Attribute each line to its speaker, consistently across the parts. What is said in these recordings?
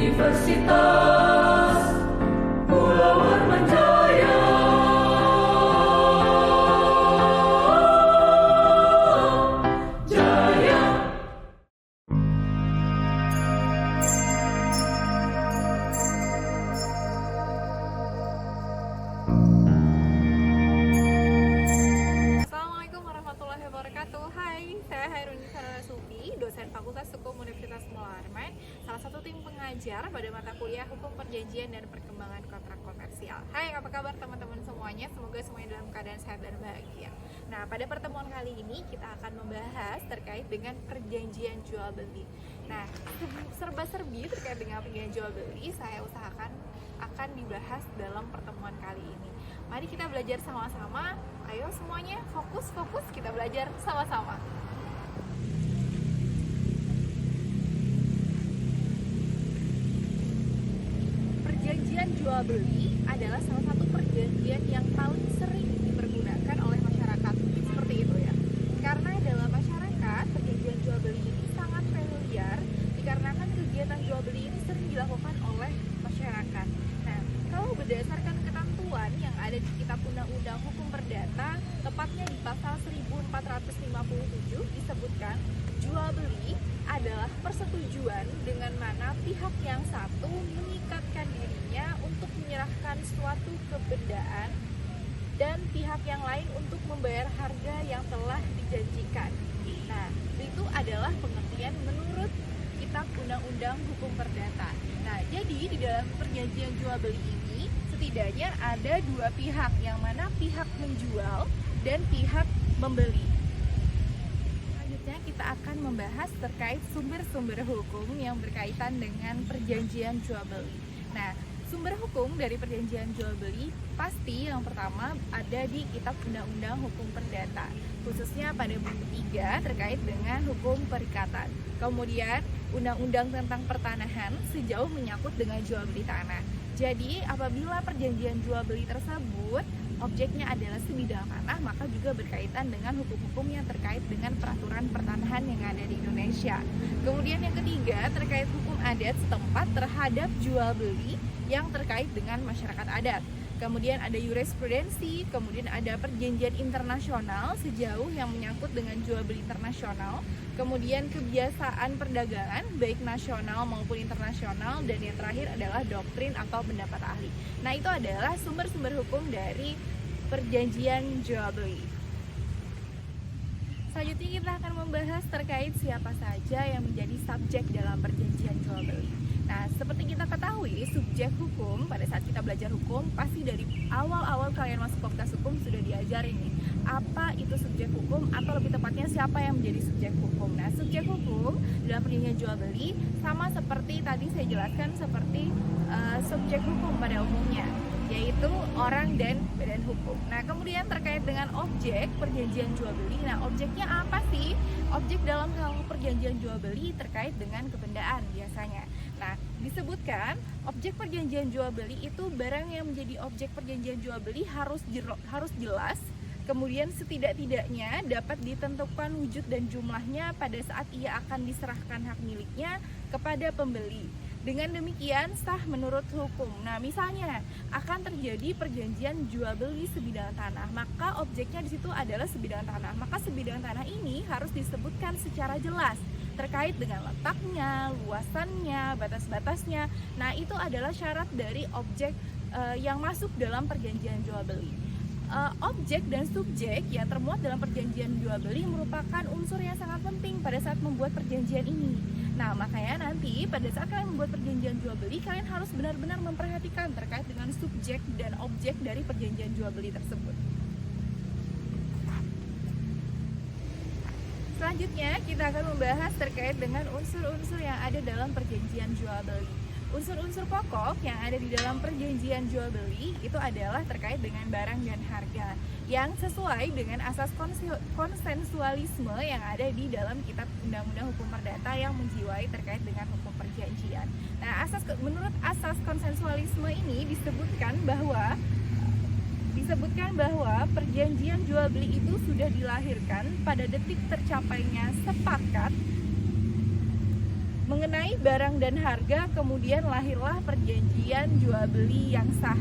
Speaker 1: Universitas Pulau Armanjaya. Jaya.
Speaker 2: Assalamualaikum warahmatullahi wabarakatuh. Hai, saya Hairuni Sarasubhi, dosen Fakultas Hukum Universitas Pulau Arman, salah satu tim pengajar pada mata kuliah Hukum Perjanjian dan Perkembangan Kontrak Komersial. Hai, apa kabar teman-teman semuanya? Semoga semuanya dalam keadaan sehat dan bahagia. Nah, pada pertemuan kali ini kita akan membahas terkait dengan perjanjian jual beli. Nah, serba-serbi terkait dengan perjanjian jual beli saya usahakan akan dibahas dalam pertemuan kali ini. Mari kita belajar sama-sama. Ayo semuanya fokus kita belajar sama-sama. Perjanjian jual beli adalah salah satu perjanjian yang paling sering dipergunakan oleh masyarakat. Seperti itu ya. Karena dalam masyarakat perjanjian jual beli ini sangat familiar dikarenakan kegiatan jual beli ini sering dilakukan oleh masyarakat. Nah, kalau berdasarkan ketentuan yang ada di Kitab Undang-Undang Hukum Perdata, tepatnya di pasal 1457 disebutkan jual beli adalah persetujuan dengan mana pihak yang satu mengikatkan dirinya untuk menyerahkan suatu kebendaan dan pihak yang lain untuk membayar harga yang telah dijanjikan. Nah, itu adalah pengertian menurut Kitab Undang-Undang Hukum Perdata. Nah, jadi di dalam perjanjian jual beli ini setidaknya ada dua pihak, yang mana pihak menjual dan pihak membeli. Selanjutnya kita akan membahas terkait sumber-sumber hukum yang berkaitan dengan perjanjian jual beli. Nah, sumber hukum dari perjanjian jual beli pasti yang pertama ada di Kitab Undang-Undang Hukum Perdata, khususnya pada buku 3 terkait dengan hukum perikatan. Kemudian Undang-Undang tentang pertanahan sejauh menyangkut dengan jual beli tanah. Jadi apabila perjanjian jual beli tersebut objeknya adalah sebidang tanah, maka juga berkaitan dengan hukum-hukum yang terkait dengan peraturan pertanahan yang ada di Indonesia. Kemudian yang ketiga terkait hukum adat setempat terhadap jual beli yang terkait dengan masyarakat adat. Kemudian ada jurisprudensi, kemudian ada perjanjian internasional sejauh yang menyangkut dengan jual beli internasional, kemudian kebiasaan perdagangan baik nasional maupun internasional, dan yang terakhir adalah doktrin atau pendapat ahli. Nah, itu adalah sumber-sumber hukum dari perjanjian jual beli. Selanjutnya kita akan membahas terkait siapa saja yang menjadi subjek dalam perjanjian jual beli. Nah, seperti kita ketahui, subjek hukum pada saat kita belajar hukum pasti dari awal-awal kalian masuk fakultas hukum sudah diajarin nih apa itu subjek hukum, atau lebih tepatnya siapa yang menjadi subjek hukum. Nah, subjek hukum dalam perjanjian jual beli sama seperti tadi saya jelaskan seperti subjek hukum pada umumnya, yaitu orang dan badan hukum. Nah, kemudian terkait dengan objek perjanjian jual beli. Nah, objeknya apa sih? Objek dalam hal perjanjian jual beli terkait dengan kebendaan biasanya. Nah, disebutkan objek perjanjian jual beli itu barang yang menjadi objek perjanjian jual beli harus jelas, kemudian setidak-tidaknya dapat ditentukan wujud dan jumlahnya pada saat ia akan diserahkan hak miliknya kepada pembeli. Dengan demikian sah menurut hukum. Nah, misalnya akan terjadi perjanjian jual beli sebidang tanah, maka objeknya di situ adalah sebidang tanah. Maka sebidang tanah ini harus disebutkan secara jelas terkait dengan letaknya, luasannya, batas-batasnya. Nah, itu adalah syarat dari objek yang masuk dalam perjanjian jual beli. Objek dan subjek yang termuat dalam perjanjian jual beli merupakan unsur yang sangat penting pada saat membuat perjanjian ini. Nah, makanya nanti pada saat kalian membuat perjanjian jual beli, kalian harus benar-benar memperhatikan terkait dengan subjek dan objek dari perjanjian jual beli tersebut. Selanjutnya kita akan membahas terkait dengan unsur-unsur yang ada dalam perjanjian jual beli. Unsur-unsur pokok yang ada di dalam perjanjian jual beli itu adalah terkait dengan barang dan harga yang sesuai dengan asas konsensualisme yang ada di dalam Kitab Undang-Undang Hukum Perdata yang menjiwai terkait dengan hukum perjanjian. Nah, menurut asas konsensualisme ini disebutkan bahwa perjanjian jual beli itu sudah dilahirkan pada detik tercapainya sepakat mengenai barang dan harga, kemudian lahirlah perjanjian jual beli yang sah.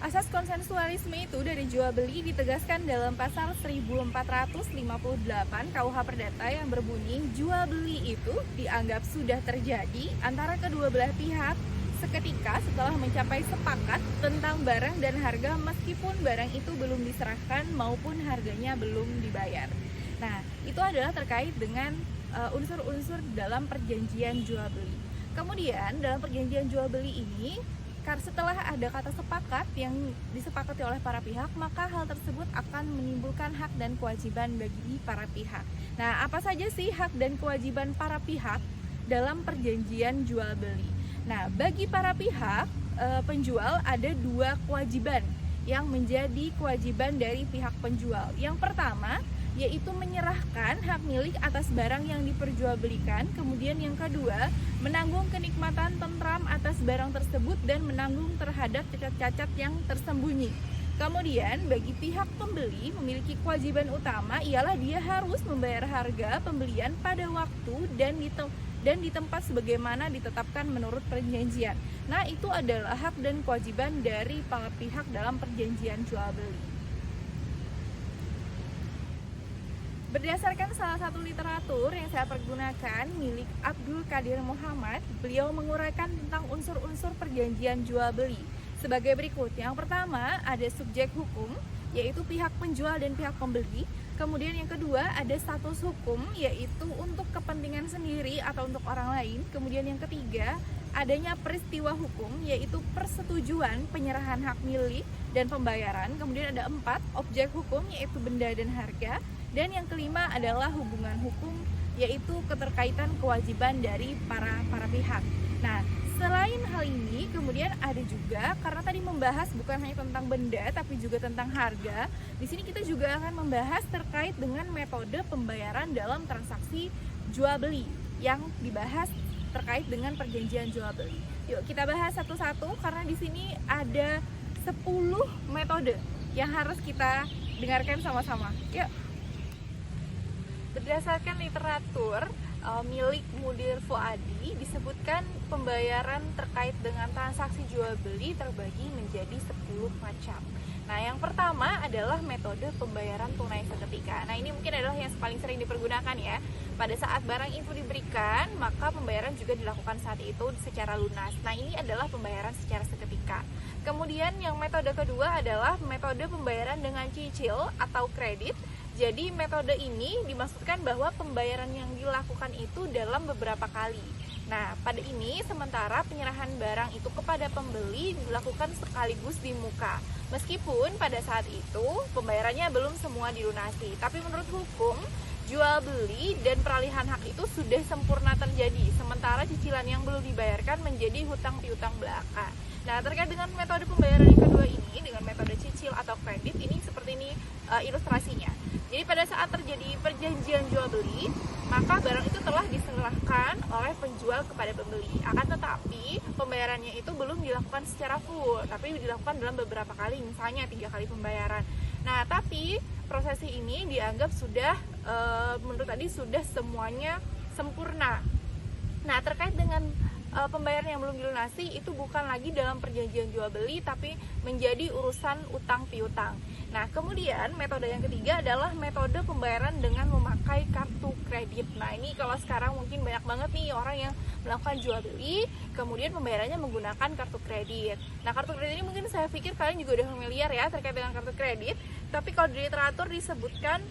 Speaker 2: Asas konsensualisme itu dari jual beli ditegaskan dalam pasal 1458 KUH Perdata yang berbunyi jual beli itu dianggap sudah terjadi antara kedua belah pihak seketika setelah mencapai sepakat tentang barang dan harga meskipun barang itu belum diserahkan maupun harganya belum dibayar. Nah, itu adalah terkait dengan unsur-unsur dalam perjanjian jual beli. Kemudian dalam perjanjian jual beli ini, karena setelah ada kata sepakat yang disepakati oleh para pihak, maka hal tersebut akan menimbulkan hak dan kewajiban bagi para pihak. Nah, apa saja sih hak dan kewajiban para pihak dalam perjanjian jual beli? Nah, bagi para pihak penjual ada dua kewajiban yang menjadi kewajiban dari pihak penjual. Yang pertama, yaitu menyerahkan hak milik atas barang yang diperjualbelikan. Kemudian yang kedua, menanggung kenikmatan tentram atas barang tersebut dan menanggung terhadap cacat-cacat yang tersembunyi. Kemudian bagi pihak pembeli memiliki kewajiban utama ialah dia harus membayar harga pembelian pada waktu dan di tempat sebagaimana ditetapkan menurut perjanjian. Nah, itu adalah hak dan kewajiban dari para pihak dalam perjanjian jual beli. Berdasarkan salah satu literatur yang saya pergunakan milik Abdul Qadir Muhammad, beliau menguraikan tentang unsur-unsur perjanjian jual beli sebagai berikut. Yang pertama, ada subjek hukum, yaitu pihak penjual dan pihak pembeli. Kemudian yang kedua, ada status hukum, yaitu untuk kepentingan sendiri atau untuk orang lain. Kemudian yang ketiga, adanya peristiwa hukum, yaitu persetujuan penyerahan hak milik dan pembayaran. Kemudian ada 4, objek hukum, yaitu benda dan harga. Dan yang kelima adalah hubungan hukum, yaitu keterkaitan kewajiban dari para pihak. Nah, selain hal ini, kemudian ada juga, karena tadi membahas bukan hanya tentang benda, tapi juga tentang harga. Di sini kita juga akan membahas terkait dengan metode pembayaran dalam transaksi jual beli yang dibahas terkait dengan perjanjian jual beli. Yuk kita bahas satu-satu karena di sini ada 10 metode yang harus kita dengarkan sama-sama. Yuk. Berdasarkan literatur milik Mudir Fuadi, disebutkan pembayaran terkait dengan transaksi jual beli terbagi menjadi 10 macam. Nah, yang pertama adalah metode pembayaran tunai seketika. Nah, ini mungkin adalah yang paling sering dipergunakan ya. Pada saat barang itu diberikan, maka pembayaran juga dilakukan saat itu secara lunas. Nah, ini adalah pembayaran secara seketika. Kemudian yang metode kedua adalah metode pembayaran dengan cicil atau kredit. Jadi metode ini dimaksudkan bahwa pembayaran yang dilakukan itu dalam beberapa kali. Nah, pada ini sementara penyerahan barang itu kepada pembeli dilakukan sekaligus di muka. Meskipun pada saat itu pembayarannya belum semua dilunasi. Tapi menurut hukum, jual beli dan peralihan hak itu sudah sempurna terjadi. Sementara cicilan yang belum dibayarkan menjadi hutang piutang belaka. Nah, terkait dengan metode pembayaran yang kedua ini, dengan metode cicil atau kredit, ini seperti ini ilustrasinya. Jadi pada saat terjadi perjanjian jual beli, maka barang itu telah diserahkan oleh penjual kepada pembeli. Akan tetapi pembayarannya itu belum dilakukan secara full, tapi dilakukan dalam beberapa kali, misalnya 3 kali pembayaran. Nah, tapi prosesi ini dianggap sudah menurut tadi sudah semuanya sempurna. Nah, terkait dengan pembayaran yang belum dilunasi itu bukan lagi dalam perjanjian jual beli, tapi menjadi urusan utang piutang. Nah, kemudian metode yang ketiga adalah metode pembayaran dengan memakai kartu kredit. Nah, ini kalau sekarang mungkin banyak banget nih orang yang melakukan jual beli, kemudian pembayarannya menggunakan kartu kredit. Nah, kartu kredit ini mungkin saya pikir kalian juga udah familiar ya terkait dengan kartu kredit. Tapi kalau di literatur disebutkan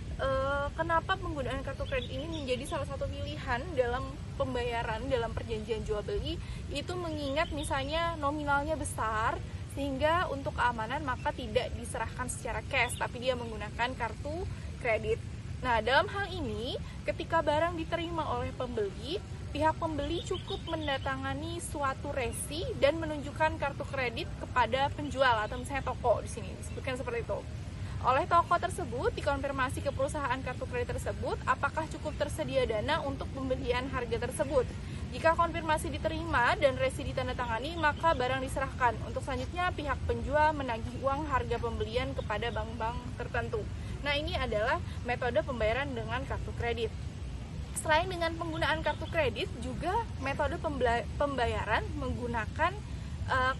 Speaker 2: kenapa penggunaan kartu kredit ini menjadi salah satu pilihan dalam pembayaran dalam perjanjian jual beli, itu mengingat misalnya nominalnya besar, sehingga untuk keamanan maka tidak diserahkan secara cash, tapi dia menggunakan kartu kredit. Nah, dalam hal ini ketika barang diterima oleh pembeli, pihak pembeli cukup mendatangani suatu resi dan menunjukkan kartu kredit kepada penjual atau misalnya toko, di sini disebutkan seperti itu. Oleh toko tersebut dikonfirmasi ke perusahaan kartu kredit tersebut apakah cukup tersedia dana untuk pembelian harga tersebut. Jika konfirmasi diterima dan resi ditandatangani, maka barang diserahkan. Untuk selanjutnya, pihak penjual menagih uang harga pembelian kepada bank-bank tertentu. Nah, ini adalah metode pembayaran dengan kartu kredit. Selain dengan penggunaan kartu kredit, juga metode pembayaran menggunakan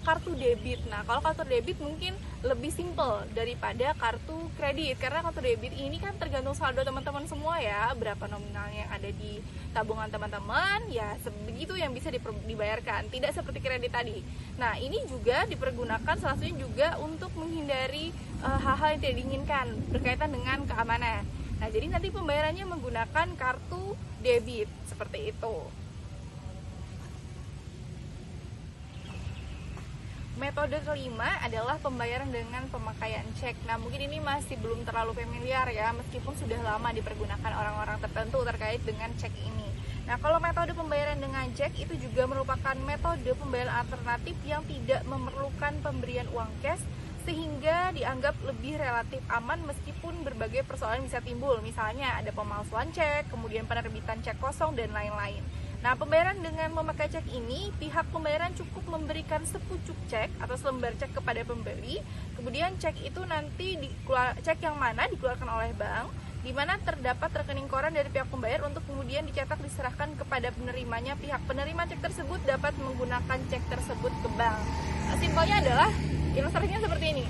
Speaker 2: kartu debit. Nah, kalau kartu debit mungkin lebih simple daripada kartu kredit, karena kartu debit ini kan tergantung saldo teman-teman semua ya, berapa nominalnya yang ada di tabungan teman-teman, ya sebegitu yang bisa dibayarkan, tidak seperti kredit tadi. Nah, ini juga dipergunakan salah satunya juga untuk menghindari hal-hal yang tidak diinginkan berkaitan dengan keamanan. Nah, jadi nanti pembayarannya menggunakan kartu debit seperti itu. Metode kelima adalah pembayaran dengan pemakaian cek. Nah, mungkin ini masih belum terlalu familiar ya, meskipun sudah lama dipergunakan orang-orang tertentu terkait dengan cek ini. Nah, kalau metode pembayaran dengan cek itu juga merupakan metode pembayaran alternatif yang tidak memerlukan pemberian uang cash, sehingga dianggap lebih relatif aman meskipun berbagai persoalan bisa timbul. Misalnya ada pemalsuan cek, kemudian penerbitan cek kosong, dan lain-lain. Nah, pembayaran dengan memakai cek ini, pihak pembayaran cukup memberikan sepucuk cek atau selembar cek kepada pembeli. Kemudian cek itu nanti cek yang mana dikeluarkan oleh bank, di mana terdapat rekening koran dari pihak pembayar untuk kemudian dicetak diserahkan kepada penerimanya. Pihak penerima cek tersebut dapat menggunakan cek tersebut ke bank. Nah, simpelnya adalah ilustrasinya seperti ini.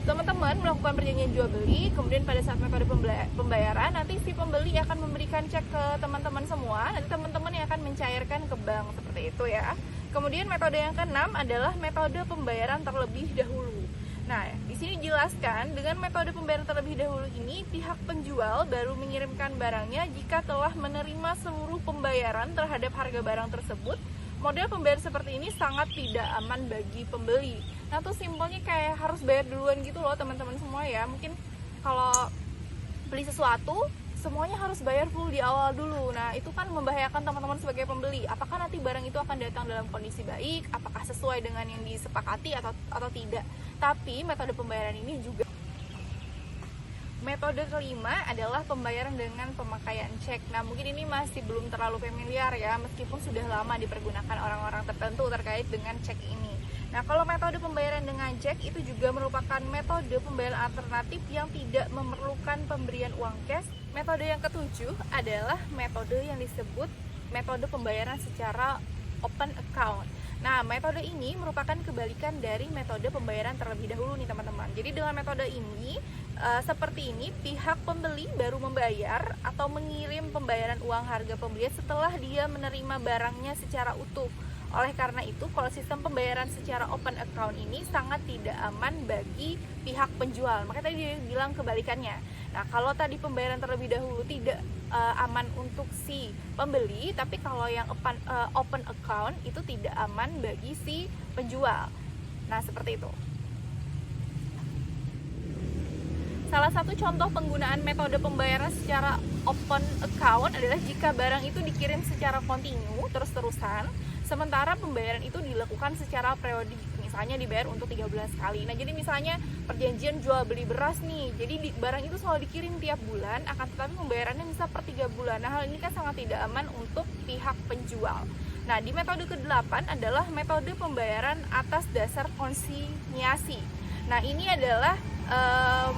Speaker 2: Teman-teman melakukan perjanjian jual beli, kemudian pada saat metode pembayaran nanti si pembeli akan memberikan cek ke teman-teman semua, nanti teman-teman yang akan mencairkan ke bank, seperti itu ya. Kemudian metode yang keenam adalah metode pembayaran terlebih dahulu. Nah, di sini dijelaskan dengan metode pembayaran terlebih dahulu ini, pihak penjual baru mengirimkan barangnya jika telah menerima seluruh pembayaran terhadap harga barang tersebut. Model pembayaran seperti ini sangat tidak aman bagi pembeli. Nah, tuh simpelnya kayak harus bayar duluan gitu loh teman-teman semua ya. Mungkin kalau beli sesuatu semuanya harus bayar full di awal dulu. Nah, itu kan membahayakan teman-teman sebagai pembeli. Apakah nanti barang itu akan datang dalam kondisi baik? Apakah sesuai dengan yang disepakati atau tidak? Tapi metode pembayaran ini juga. Metode kelima adalah pembayaran dengan pemakaian cek. Nah, mungkin ini masih belum terlalu familiar ya, meskipun sudah lama dipergunakan orang-orang tertentu terkait dengan cek ini. Nah, kalau metode pembayaran dengan cek itu juga merupakan metode pembayaran alternatif yang tidak memerlukan pemberian uang cash. Metode yang ketujuh adalah metode yang disebut metode pembayaran secara open account. Nah, metode ini merupakan kebalikan dari metode pembayaran terlebih dahulu nih teman-teman. Jadi dengan metode ini seperti ini, pihak pembeli baru membayar atau mengirim pembayaran uang harga pembelian setelah dia menerima barangnya secara utuh. Oleh karena itu, kalau sistem pembayaran secara open account ini sangat tidak aman bagi pihak penjual. Makanya tadi dia bilang kebalikannya. Nah, kalau tadi pembayaran terlebih dahulu tidak aman untuk si pembeli, tapi kalau yang open account itu tidak aman bagi si penjual. Nah, seperti itu. Salah satu contoh penggunaan metode pembayaran secara open account adalah jika barang itu dikirim secara kontinu, terus-terusan, sementara pembayaran itu dilakukan secara periodik, misalnya dibayar untuk 3 bulan sekali. Nah, jadi misalnya perjanjian jual beli beras nih, jadi barang itu selalu dikirim tiap bulan, akan tetapi pembayarannya bisa per 3 bulan. Nah, hal ini kan sangat tidak aman untuk pihak penjual. Nah, di metode ke-8 adalah metode pembayaran atas dasar konsinyasi. Nah, ini adalah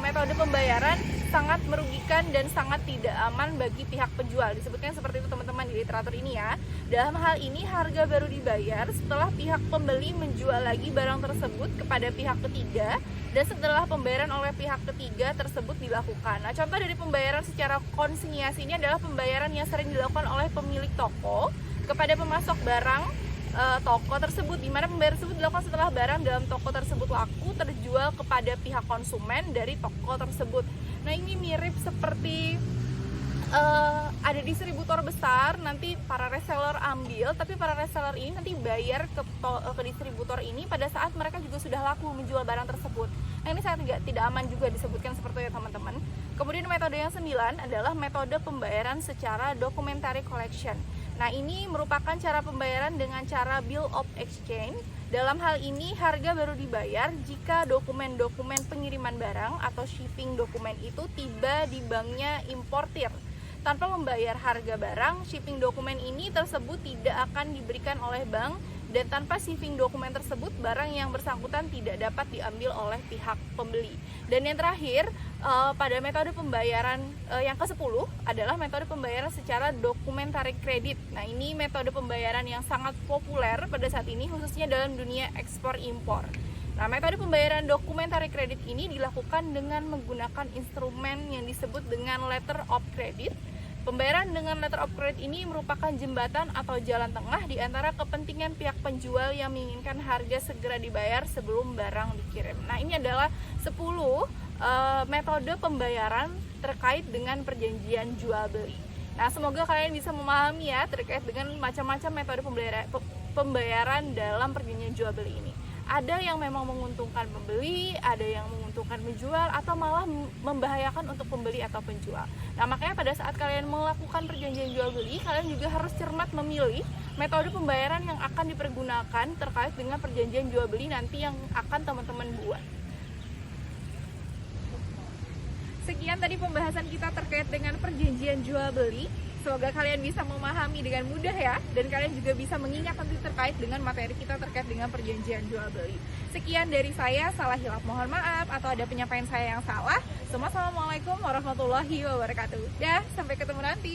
Speaker 2: metode pembayaran sangat merugikan dan sangat tidak aman bagi pihak penjual. Disebutkan seperti itu teman-teman di literatur ini ya. Dalam hal ini harga baru dibayar setelah pihak pembeli menjual lagi barang tersebut kepada pihak ketiga dan setelah pembayaran oleh pihak ketiga tersebut dilakukan. Nah, contoh dari pembayaran secara konsinyasi ini adalah pembayaran yang sering dilakukan oleh pemilik toko kepada pemasok barang toko tersebut, di mana pembayaran tersebut dilakukan setelah barang dalam toko tersebut laku terjual kepada pihak konsumen dari toko tersebut. Nah, ini mirip seperti ada distributor besar, nanti para reseller ambil, tapi para reseller ini nanti bayar ke distributor ini pada saat mereka juga sudah laku menjual barang tersebut. Nah, ini sangat tidak aman juga disebutkan seperti itu teman-teman. Kemudian metode yang 9 adalah metode pembayaran secara documentary collection. Nah, ini merupakan cara pembayaran dengan cara bill of exchange. Dalam hal ini, harga baru dibayar jika dokumen-dokumen pengiriman barang atau shipping dokumen itu tiba di banknya importir. Tanpa membayar harga barang, shipping dokumen ini tersebut tidak akan diberikan oleh bank dan tanpa shipping dokumen tersebut barang yang bersangkutan tidak dapat diambil oleh pihak pembeli. Dan yang terakhir, pada metode pembayaran yang ke-10 adalah metode pembayaran secara dokumentari kredit. Nah, ini metode pembayaran yang sangat populer pada saat ini khususnya dalam dunia ekspor impor. Nah, metode pembayaran dokumentari kredit ini dilakukan dengan menggunakan instrumen yang disebut dengan letter of credit. Pembayaran dengan letter of credit ini merupakan jembatan atau jalan tengah di antara kepentingan pihak penjual yang menginginkan harga segera dibayar sebelum barang dikirim. Nah, ini adalah 10 metode pembayaran terkait dengan perjanjian jual beli. Nah, semoga kalian bisa memahami ya terkait dengan macam-macam metode pembayaran dalam perjanjian jual beli ini. Ada yang memang menguntungkan pembeli, ada yang menguntungkan penjual, atau malah membahayakan untuk pembeli atau penjual. Nah, makanya pada saat kalian melakukan perjanjian jual beli, kalian juga harus cermat memilih metode pembayaran yang akan dipergunakan terkait dengan perjanjian jual beli nanti yang akan teman-teman buat. Sekian tadi pembahasan kita terkait dengan perjanjian jual beli. Semoga kalian bisa memahami dengan mudah ya, dan kalian juga bisa mengingat nanti terkait dengan materi kita terkait dengan perjanjian jual beli. Sekian dari saya, salah hilaf mohon maaf atau ada penyampaian saya yang salah. Assalamualaikum warahmatullahi wabarakatuh. Dah, sampai ketemu nanti.